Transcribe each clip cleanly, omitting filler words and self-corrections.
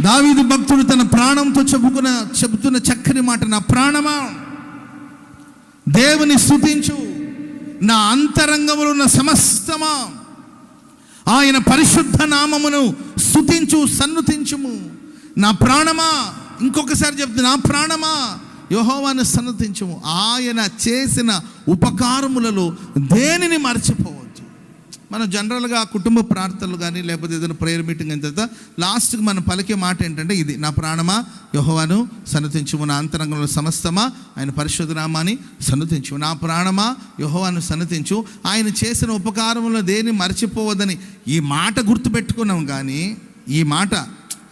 దావీదు భక్తుడు తన ప్రాణంతో చెబుతున్న చక్కని మాట, నా ప్రాణమా దేవుని స్తుతించు, నా అంతరంగములో ఉన్న సమస్తమా ఆయన పరిశుద్ధ నామమును స్తుతించు, సన్నుతించుము. నా ప్రాణమా, ఇంకొకసారి చెప్తుంది, నా ప్రాణమా యెహోవాను సన్నుతించుము. ఆయన చేసిన ఉపకారములలో దేనిని మర్చిపోవద్దు. మనం జనరల్గా కుటుంబ ప్రార్థనలు కానీ లేకపోతే ఏదైనా ప్రేయర్ మీటింగ్ అయిన తర్వాత లాస్ట్కి మనం పలికే మాట ఏంటంటే ఇది, నా ప్రాణమా యెహోవాను సన్నుతించుము, నా అంతరంగంలో సమస్తమా ఆయన పరిశుద్ధ నామాన్ని సన్నుతించు. నా ప్రాణమా యెహోవాను సన్నుతించు, ఆయన చేసిన ఉపకారములో దేన్ని మర్చిపోవద్దని ఈ మాట గుర్తుపెట్టుకున్నాం. కానీ ఈ మాట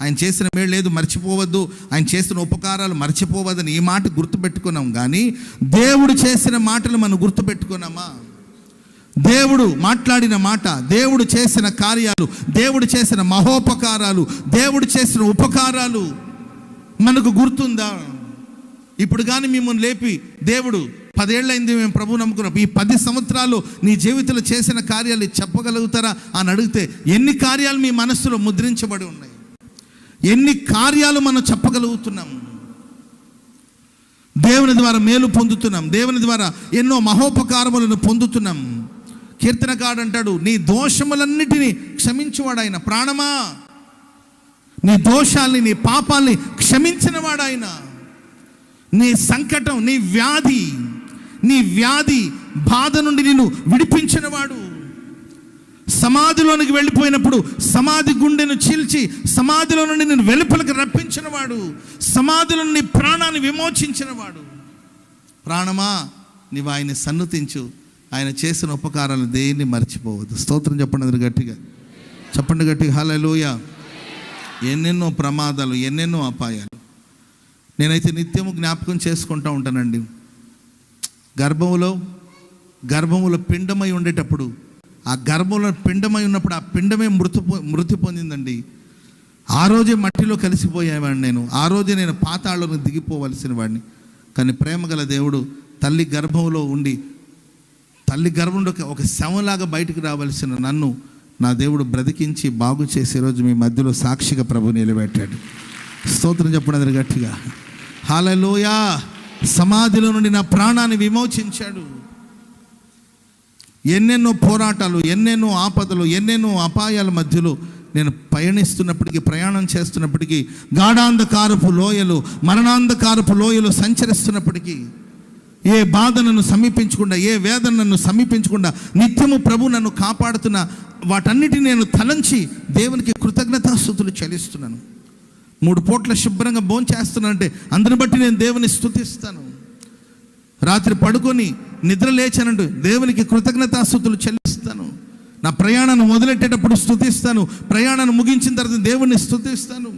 ఆయన చేసిన మేలు లేదు మర్చిపోవద్దు, ఆయన చేసిన ఉపకారాలు మర్చిపోవద్దని ఈ మాట గుర్తుపెట్టుకున్నాం. కానీ దేవుడు చేసిన మాటలు మనం గుర్తుపెట్టుకున్నామా? దేవుడు మాట్లాడిన మాట, దేవుడు చేసిన కార్యాలు, దేవుడు చేసిన మహోపకారాలు, దేవుడు చేసిన ఉపకారాలు మనకు గుర్తుందా? ఇప్పుడు కానీ మిమ్మల్ని లేపి దేవుడు 10 ఏళ్ళైంది మేము ప్రభు నమ్ముకున్నాం, ఈ 10 సంవత్సరాలు నీ జీవితంలో చేసిన కార్యాలు చెప్పగలుగుతారా అని అడిగితే ఎన్ని కార్యాలు మీ మనస్సులో ముద్రించబడి ఉన్నాయి? ఎన్ని కార్యాలు మనం చెప్పగలుగుతున్నాం? దేవుని ద్వారా మేలు పొందుతున్నాం, దేవుని ద్వారా ఎన్నో మహోపకారములను పొందుతున్నాం. కీర్తనకాడు అంటాడు, నీ దోషములన్నిటినీ క్షమించేవాడు ఆయన. ప్రాణమా నీ దోషాల్ని, నీ పాపాల్ని క్షమించిన వాడు ఆయన. నీ సంకటం, నీ వ్యాధి బాధ నుండి నిన్ను విడిపించిన వాడు. సమాధిలోనికి వెళ్ళిపోయినప్పుడు సమాధి గుండెను చీల్చి సమాధిలో నుండి నేను వెలుపలకు రప్పించిన వాడు. సమాధిలో నీ ప్రాణాన్ని విమోచించిన వాడు. ప్రాణమా నీవు ఆయన సన్నుతించు, ఆయన చేసిన ఉపకారాలు దేన్ని మర్చిపోవద్దు. స్తోత్రం చెప్పండి అందరు గట్టిగా, చెప్పండి గట్టిగా హల్లెలూయా. ఎన్నెన్నో ప్రమాదాలు, ఎన్నెన్నో అపాయాలు నేనైతే నిత్యము జ్ఞాపకం చేసుకుంటూ ఉంటానండి. గర్భములో పిండమై ఉండేటప్పుడు, ఆ గర్భంలో పిండమై ఉన్నప్పుడు ఆ పిండమే మృతి పొందిందండి. ఆ రోజే మట్టిలో కలిసిపోయేవాడిని నేను. ఆ రోజే నేను పాతాళంలో దిగిపోవలసిన వాడిని. కానీ ప్రేమగల దేవుడు తల్లి గర్భంలో ఉండి, తల్లి గర్భంలో ఒక శవంలాగా బయటికి రావాల్సిన నన్ను నా దేవుడు బ్రతికించి బాగు చేసే రోజు మీ మధ్యలో సాక్షిగా ప్రభు నిలబెట్టాడు. స్తోత్రం చెప్పండి గట్టిగా హల్లెలూయా. సమాధిలో నుండి నా ప్రాణాన్ని విమోచించాడు. ఎన్నెన్నో పోరాటాలు, ఎన్నెన్నో ఆపదలు, ఎన్నెన్నో అపాయాల మధ్యలో నేను ప్రయాణం చేస్తున్నప్పటికీ, గాఢాంధకారపు లోయలు, మరణాంధకారపు లోయలు సంచరిస్తున్నప్పటికీ, ఏ బాధ నన్ను సమీపించకుండా, ఏ వేదన నన్ను సమీపించకుండా నిత్యము ప్రభు నన్ను కాపాడుతున్న వాటన్నిటిని నేను తలంచి దేవునికి కృతజ్ఞతాస్తుతులు చెల్లిస్తున్నాను. 3 పూట్ల శుభ్రంగా భోంచేస్తున్నానంటే అందుని బట్టి నేను దేవుని స్తుతిస్తాను. రాత్రి పడుకొని నిద్ర లేచానంటూ దేవునికి కృతజ్ఞతాస్తుతులు చెల్లిస్తాను. నా ప్రయాణాన్ని మొదలెట్టేటప్పుడు స్తుతిస్తాను, ప్రయాణాన్ని ముగించిన తర్వాత దేవుని స్తుతిస్తాను.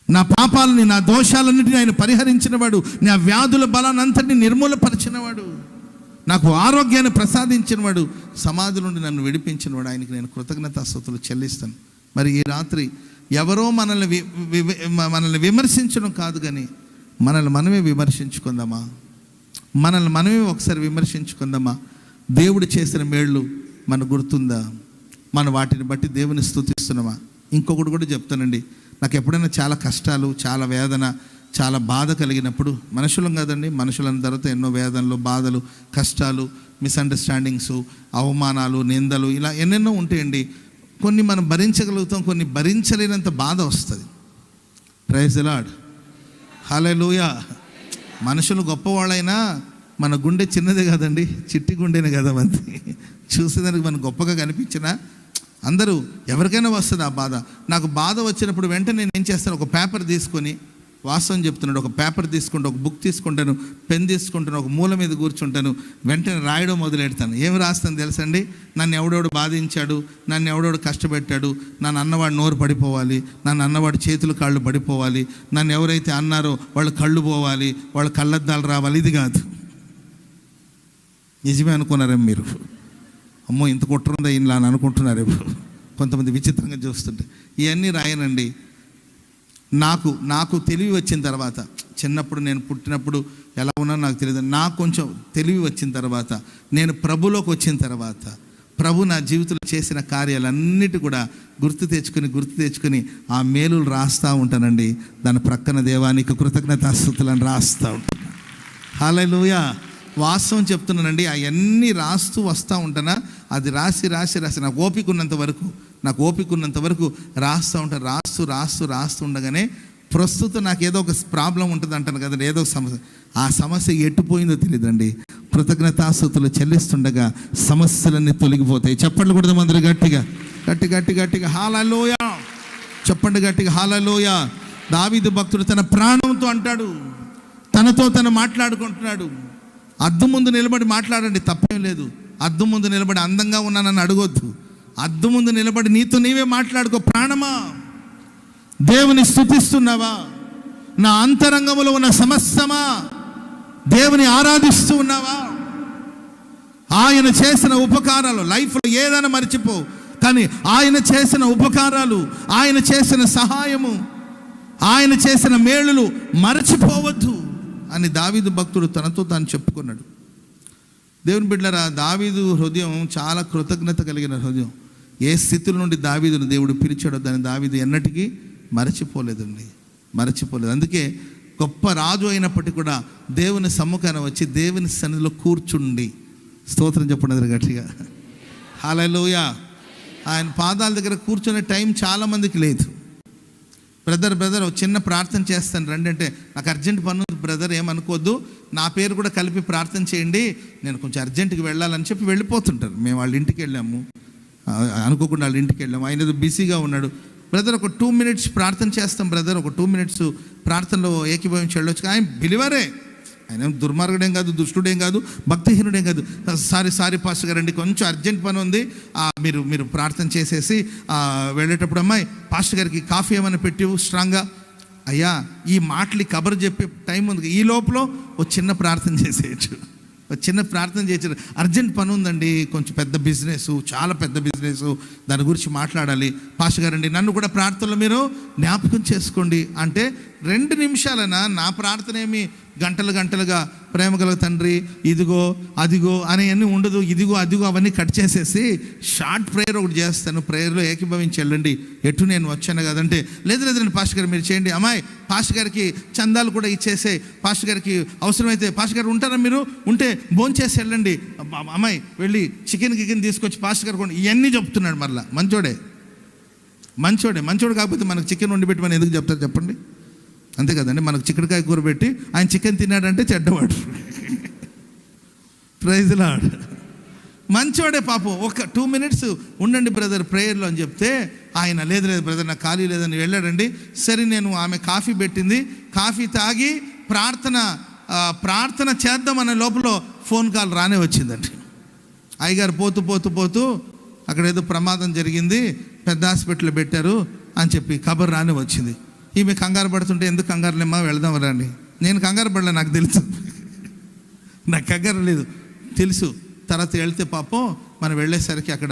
నా పాపాలని, నా దోషాలన్నింటినీ ఆయన పరిహరించినవాడు, నా వ్యాధుల బలాన్నంతటిని నిర్మూలపరిచినవాడు, నాకు ఆరోగ్యాన్ని ప్రసాదించినవాడు, సమాధి నుండి నన్ను విడిపించినవాడు. ఆయనకి నేను కృతజ్ఞతాస్తుతులు చెల్లిస్తాను. మరి ఈ రాత్రి ఎవరో మనల్ని విమర్శించడం కాదు, కానీ మనల్ని మనమే విమర్శించుకుందామా? మనల్ని మనమే ఒకసారి విమర్శించుకుందామా? దేవుడు చేసిన మేళ్ళు మనకు గుర్తుందా? మనం వాటిని బట్టి దేవుని స్తుతిస్తున్నామా? ఇంకొకటి కూడా చెప్తానండి, నాకు ఎప్పుడైనా చాలా కష్టాలు, చాలా వేదన, చాలా బాధ కలిగినప్పుడు, మనుషులం కదండి, మనుషులన్న తర్వాత ఎన్నో వేదనలు, బాధలు, కష్టాలు, మిస్అండర్స్టాండింగ్స్, అవమానాలు, నిందలు, ఇలా ఎన్నెన్నో ఉంటాయండి. కొన్ని మనం భరించగలుగుతాం, కొన్ని భరించలేనంత బాధ వస్తుంది. ప్రైజ్ ది లార్డ్, హల్లెలూయా. మనుషులు గొప్పవాళ్ళైనా మన గుండె చిన్నదే కదండి, చిట్టి గుండెనే కదా మంది. చూసేదానికి మనం గొప్పగా కనిపించినా అందరూ ఎవరికైనా వస్తుంది ఆ బాధ. నాకు బాధ వచ్చినప్పుడు వెంటనే నేను ఏం చేస్తాను, ఒక పేపర్ తీసుకొని, వాస్తవం చెప్తున్నాడు, ఒక పేపర్ తీసుకుంటూ, ఒక బుక్ తీసుకుంటాను, పెన్ తీసుకుంటాను, ఒక మూల మీద కూర్చుంటాను, వెంటనే రాయడం మొదలెడతాను. ఏమి రాస్తాను తెలుసండి? నన్ను ఎవడెవడు బాధించాడు, నన్ను ఎవడెవడు కష్టపెట్టాడు, నన్ను అన్నవాడు నోరు పడిపోవాలి, నన్ను అన్నవాడు చేతులు కాళ్ళు పడిపోవాలి, నన్ను ఎవరైతే అన్నారో వాళ్ళు కళ్ళు పోవాలి, వాళ్ళ కళ్ళద్దాలు రావాలి. ఇది కాదు. నిజమే అనుకున్నారేమో మీరు, అమ్మో ఇంత కుట్రుందా ఇలా అని అనుకుంటున్నారేమో కొంతమంది విచిత్రంగా చూస్తుంటే. ఇవన్నీ రాయనండి. నాకు తెలివి వచ్చిన తర్వాత, చిన్నప్పుడు నేను పుట్టినప్పుడు ఎలా ఉన్నానో నాకు తెలియదు, నాకు కొంచెం తెలివి వచ్చిన తర్వాత, నేను ప్రభులోకి వచ్చిన తర్వాత, ప్రభు నా జీవితంలో చేసిన కార్యాలన్నిటి కూడా గుర్తు తెచ్చుకొని ఆ మేలులు రాస్తూ ఉంటానండి. దాని ప్రక్కన దేవానికి కృతజ్ఞతాస్తుతులను రాస్తూ ఉంటాను. హల్లెలూయా. వాస్తవం చెప్తున్నానండి, అవన్నీ రాస్తూ వస్తూ ఉంటానా, అది రాసి నాకు ఓపిక ఉన్నంత వరకు రాస్తూ ఉంటాను. రాస్తూ ఉండగానే ప్రస్తుతం నాకు ఏదో ఒక ప్రాబ్లం ఉంటుంది అంటాను కదా, ఏదో సమస్య, ఆ సమస్య ఎట్టుపోయిందో తెలియదండి. కృతజ్ఞతాస్తుతులు చెల్లిస్తుండగా సమస్యలన్నీ తొలగిపోతాయి. చెప్పండి కూడా అందరూ గట్టిగా హల్లెలూయా చెప్పండి, గట్టిగా హల్లెలూయా. దావీదు భక్తుడు తన ప్రాణంతో అంటాడు, తనతో తను మాట్లాడుకుంటున్నాడు. అద్దం ముందు నిలబడి మాట్లాడండి, తప్పేం లేదు. అద్దం ముందు నిలబడి అందంగా ఉన్నానని అడగొద్దు. అద్దం ముందు నిలబడి నీతో నీవే మాట్లాడుకో. ప్రాణమా, దేవుని స్తుతిస్తున్నావా? నా అంతరంగంలో ఉన్న సమస్తమా దేవుని ఆరాధిస్తూ ఉన్నావా? ఆయన చేసిన ఉపకారాలు, లైఫ్లో ఏదైనా మర్చిపో, కానీ ఆయన చేసిన ఉపకారాలు, ఆయన చేసిన సహాయము, ఆయన చేసిన మేలులు మరచిపోవద్దు అని దావీదు భక్తుడు తనతో తాను చెప్పుకున్నాడు. దేవుని బిడ్డలారా, దావీదు హృదయం చాలా కృతజ్ఞత కలిగిన హృదయం. ఏ స్థితుల నుండి దావీదును దేవుడు పిలిచాడో దాన్ని దావీదు ఎన్నటికీ మరచిపోలేదండి. అందుకే గొప్ప రాజు అయినప్పటికీ కూడా దేవుని సమ్ముఖాన వచ్చి దేవుని సన్నిధిలో కూర్చుండి స్తోత్రం చెప్పండి గట్టిగా. హల్లెలూయా. ఆయన పాదాల దగ్గర కూర్చునే టైం చాలామందికి లేదు. బ్రదర్ ఒక చిన్న ప్రార్థన చేస్తాను రండి అంటే, నాకు అర్జెంట్ పని ఉంది బ్రదర్, ఏమనుకోవద్దు, నా పేరు కూడా కలిపి ప్రార్థన చేయండి, నేను కొంచెం అర్జెంటుగా వెళ్ళాలని చెప్పి వెళ్ళిపోతుంటారు. మేము వాళ్ళ ఇంటికి వెళ్ళాము, అనుకోకుండా వాళ్ళ ఇంటికి వెళ్ళాము. ఆయన ఏదో బిజీగా ఉన్నాడు. బ్రదర్ ఒక 2 minutes ప్రార్థన చేస్తాం బ్రదర్, ఒక 2 minutes ప్రార్థనలో ఏకీభవించి వెళ్ళొచ్చు. ఆయన బిలివరే, ఆయన దుర్మార్గుడేం కాదు, దుష్టుడేం కాదు, భక్తిహీనుడేం కాదు. సారీ పాస్టర్ గారండి, కొంచెం అర్జెంట్ పని ఉంది, మీరు ప్రార్థన చేసేసి వెళ్ళేటప్పుడు అమ్మాయి పాస్టర్ గారికి కాఫీ ఏమైనా పెట్టివు స్ట్రాంగ్గా. అయ్యా, ఈ మాటలు కబర్ చెప్పే టైం ఉంది, ఈ లోపల ఒక చిన్న ప్రార్థన చేసేయచ్చు. అర్జెంట్ పని ఉందండి, కొంచెం పెద్ద బిజినెస్, చాలా పెద్ద బిజినెస్, దాని గురించి మాట్లాడాలి పాస్టర్ గారండి, నన్ను కూడా ప్రార్థనలో మీరు జ్ఞాపకం చేసుకోండి అంటే 2 నిమిషాలైనా నా ప్రార్థన ఏమి గంటలుగా ప్రేమగల తండ్రి ఇదిగో అదిగో అని అన్నీ ఉండదు. ఇదిగో అదిగో అవన్నీ కట్ చేసేసి షార్ట్ ప్రేయర్ ఒకటి చేస్తాను, ప్రేయర్లో ఏకీభవించి వెళ్ళండి, ఎటు నేను వచ్చాను కదంటే, లేదండి పాస్టర్ గారు మీరు చేయండి. అమ్మాయి పాస్టర్ గారికి చందాలు కూడా ఇచ్చేసే, పాస్టర్ గారికి అవసరమైతే పాస్టర్ గారు ఉంటారా, మీరు ఉంటే భోంచేసి వెళ్ళండి, అమ్మాయి వెళ్ళి చికెన్ తీసుకొచ్చి పాస్టర్ గారు కొన్ని, ఇవన్నీ చెప్తున్నాడు. మరలా మంచోడే కాకపోతే మనకు చికెన్ వండి పెట్టి మనం ఎందుకు చెప్తారు చెప్పండి? అంతే కదండి. మనకు చిక్కుడుకాయ కూర పెట్టి ఆయన చికెన్ తిన్నాడంటే చెడ్డవాడు. Praise Lord. మంచోడే పాపం. ఒక 2 minutes ఉండండి బ్రదర్ ప్రేయర్లో అని చెప్తే ఆయన లేదు బ్రదర్ నాకు ఖాళీ లేదని వెళ్ళాడండి. సరే నేను ఆమె కాఫీ పెట్టింది, కాఫీ తాగి ప్రార్థన చేద్దామనే లోపల ఫోన్ కాల్ రానే వచ్చిందండి. అయ్యగారు పోతూ అక్కడ ఏదో ప్రమాదం జరిగింది, పెద్ద హాస్పిటల్లో పెట్టారు అని చెప్పి కబర్ రానే వచ్చింది. ఈమె కంగారు పడుతుంటే, ఎందుకు కంగారులేమ్మా వెళదాం రండి. నేను కంగారు పడలే, నాకు తెలుసు, నాకు కంగారు లేదు తెలుసు. తర్వాత వెళ్తే పాపం మనం వెళ్ళేసరికి అక్కడ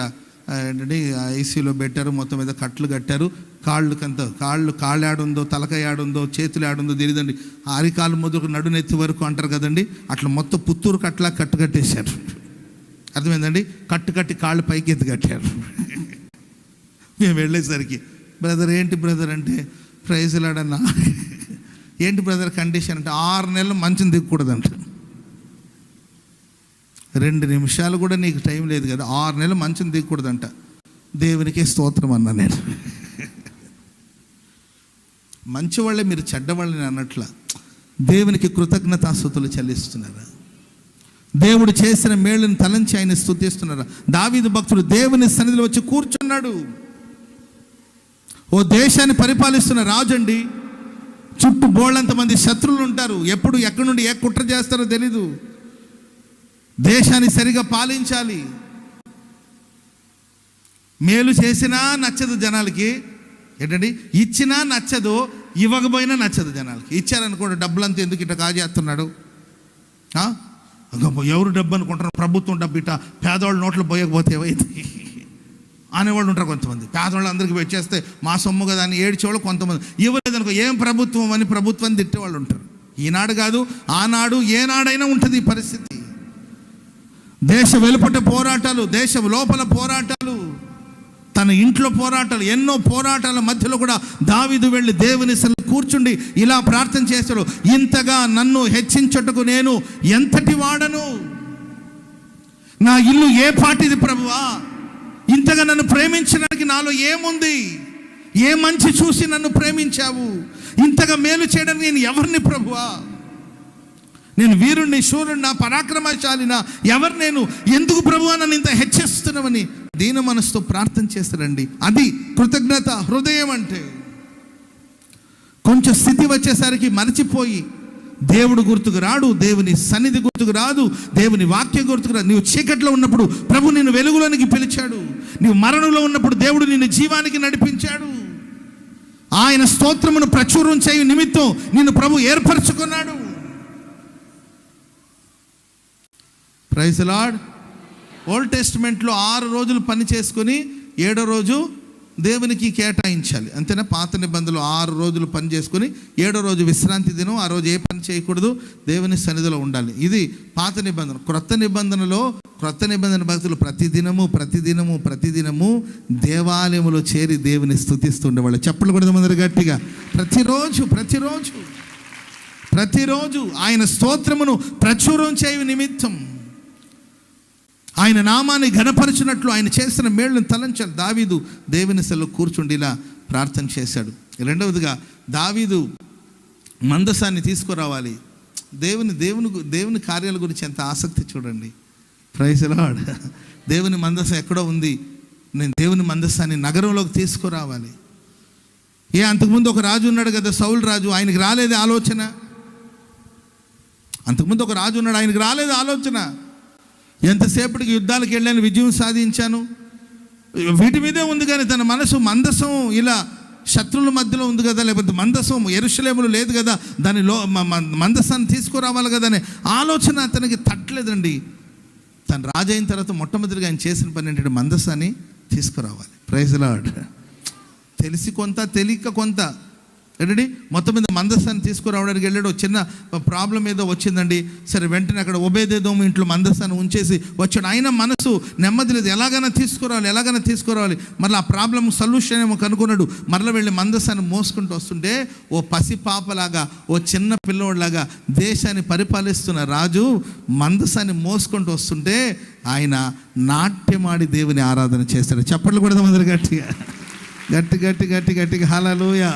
ఏంటంటే ఐసీయూలో పెట్టారు, మొత్తం మీద కట్లు కట్టారు. కాళ్ళు ఆడుందో, తలకాయ ఆడుందో, చేతులు ఆడుందో తెలియదండి. అరికాలు మొదలు నడునెత్తి వరకు అంటారు కదండి, అట్లా మొత్తం పుత్తూరు కట్లా కట్టేశారు. అర్థమైందండి? కట్టి కాళ్ళు పైకి ఎత్తి కట్టారు. మేము వెళ్ళేసరికి బ్రదర్ ఏంటి బ్రదర్ అంటే, ప్రైజ్ లాడన్నా, ఏంటి బ్రదర్ కండిషన్ అంటే 6 నెలలు మంచం దిగకూడదంట. 2 నిమిషాలు కూడా నీకు టైం లేదు కదా, 6 నెలలు మంచం దిగకూడదంట. దేవునికే స్తోత్రం అన్నా నేను. మంచివాళ్ళే మీరు చెడ్డవాళ్ళని అన్నట్ల దేవునికి కృతజ్ఞతాస్తుతులు చెల్లిస్తున్నారా? దేవుడు చేసిన మేళ్ళని తలంచి ఆయన స్తుతిస్తున్నారా? దావీదు భక్తుడు దేవుని సన్నిధిలో వచ్చి కూర్చున్నాడు. ఓ దేశాన్ని పరిపాలిస్తున్న రాజు అండి, చుట్టూ బోళ్ళంతమంది శత్రువులు ఉంటారు, ఎప్పుడు ఎక్కడి నుండి ఏ కుట్ర చేస్తారో తెలీదు. దేశాన్ని సరిగా పాలించాలి. మేలు చేసినా నచ్చదు జనాలకి, ఏంటండి ఇచ్చినా నచ్చదు, ఇవ్వకపోయినా నచ్చదు జనాలకి. ఇచ్చారనుకోండి, డబ్బులంతా ఎందుకు ఇట్లా కాజేస్తున్నాడు, ఎవరు డబ్బు అనుకుంటారు, ప్రభుత్వం డబ్బు ఇట్ట పేదవాళ్ళ నోట్లు పోయకపోతే ఏవైతే అనేవాళ్ళు ఉంటారు. కొంతమంది పేదవాళ్ళు అందరికీ వచ్చేస్తే మా సొమ్ము కదా అని ఏడ్చేవాళ్ళు కొంతమంది. ఇవ్వలేదనుకో ఏం ప్రభుత్వం అని ప్రభుత్వాన్ని తిట్టేవాళ్ళు ఉంటారు. ఈనాడు కాదు ఆనాడు ఏనాడైనా ఉంటుంది ఈ పరిస్థితి. దేశ వెలుపట పోరాటాలు, దేశ లోపల పోరాటాలు, తన ఇంట్లో పోరాటాలు, ఎన్నో పోరాటాల మధ్యలో కూడా దావీదు వెళ్ళి దేవుని సన్నిధిలో కూర్చుండి ఇలా ప్రార్థన చేశాడు, ఇంతగా నన్ను హెచ్చించుటకు నేను ఎంతటి వాడను, నా ఇల్లు ఏ పాటిది ప్రభువా, ఇంతగా నన్ను ప్రేమించడానికి నాలో ఏముంది, ఏ మంచి చూసి నన్ను ప్రేమించావు, ఇంతగా మేలు చేయడానికి నేను ఎవరిని ప్రభువా, నేను వీరుణ్ణి, శూరుణ్ణి, పరాక్రమశాలినా, ఎవరు నేను, ఎందుకు ప్రభువా నన్ను ఇంత హెచ్చిస్తున్నావని దీన మనసుతో ప్రార్థన చేస్తారండి. అది కృతజ్ఞత హృదయం అంటే. కొంచెం స్థితి వచ్చేసరికి మరచిపోయి దేవుడు గుర్తుకు రాడు, దేవుని సన్నిధి గుర్తుకు రాదు, దేవుని వాక్యం గుర్తుకు రాదు. నీవు చీకట్లో ఉన్నప్పుడు ప్రభు నిన్ను వెలుగులోనికి పిలిచాడు, నీవు మరణంలో ఉన్నప్పుడు దేవుడు నిన్ను జీవానికి నడిపించాడు, ఆయన స్తోత్రమును ప్రచురం చేయు నిమిత్తం నిన్ను ప్రభు ఏర్పరచుకున్నాడు. Praise the Lord. ఓల్డ్ టెస్టిమెంట్లో 6 రోజులు పని చేసుకొని 7వ రోజు దేవునికి కేటాయించాలి, అంతేనా? పాత నిబంధనలు 6 రోజులు పని చేసుకొని 7వ రోజు విశ్రాంతి దినం, ఆ రోజు ఏ పని చేయకూడదు, దేవుని సన్నిధిలో ఉండాలి. ఇది పాత నిబంధన. క్రొత్త నిబంధన భక్తులు ప్రతిదినము దేవాలయములో చేరి దేవుని స్తుతిస్తుండేవాళ్ళు. చెప్పలు కూడా అందరు గట్టిగా. ప్రతిరోజు ఆయన స్తోత్రమును ప్రచురం చేయు నిమిత్తం, ఆయన నామాన్ని ఘనపరచినట్లు ఆయన చేసిన మేళ్ళను తలంచాలి. దావీదు దేవుని సన్నిధిలో కూర్చుండి ఇలా ప్రార్థన చేశాడు. రెండవదిగా దావీదు మందసాన్ని తీసుకురావాలి. దేవుని కార్యాల గురించి ఎంత ఆసక్తి చూడండి. Praise the Lord. దేవుని మందసం ఎక్కడో ఉంది, నేను దేవుని మందసాన్ని నగరంలోకి తీసుకురావాలి. అంతకుముందు ఒక రాజు ఉన్నాడు కదా, సౌలు రాజు, ఆయనకి రాలేదు ఆలోచన. అంతకుముందు ఒక రాజు ఉన్నాడు, ఆయనకి రాలేదు ఆలోచన. ఎంతసేపటికి యుద్ధాలకు వెళ్ళాను, విజయం సాధించాను, వీటి మీదే ఉంది, కానీ తన మనసు మందసం ఇలా శత్రువుల మధ్యలో ఉంది కదా, లేకపోతే మందసం యెరూషలేములో లేదు కదా, దానిలో మందసాన్ని తీసుకురావాలి కదా అనే ఆలోచన అతనికి తట్టలేదండి. తను రాజు అయిన తర్వాత మొట్టమొదటిగా ఆయన చేసిన పని ఏంటంటే మందసాన్ని తీసుకురావాలి. Praise the Lord. తెలిసి కొంత, తెలియక కొంత ఏంటండి, మొత్తం మీద మందసాన్ని తీసుకురావడానికి వెళ్ళాడు. చిన్న ప్రాబ్లం ఏదో వచ్చిందండి, సరే వెంటనే అక్కడ ఒబేదేదోము ఇంట్లో మందసాన్ని ఉంచేసి వచ్చాడు. ఆయన మనసు నెమ్మది లేదు, ఎలాగైనా తీసుకురావాలి. మరలా ఆ ప్రాబ్లం సొల్యూషన్ ఏమో కనుక్కున్నాడు. మరలా వెళ్ళి మందసాన్ని మోసుకుంటూ వస్తుంటే ఓ పసి పాపలాగా, ఓ చిన్న పిల్లోడిలాగా దేశాన్ని పరిపాలిస్తున్న రాజు మందసాన్ని మోసుకుంటూ వస్తుంటే ఆయన నాట్యమాడి దేవుని ఆరాధన చేస్తాడు. చప్పట్లు కూడా అందరు గట్టిగా హల్లెలూయా.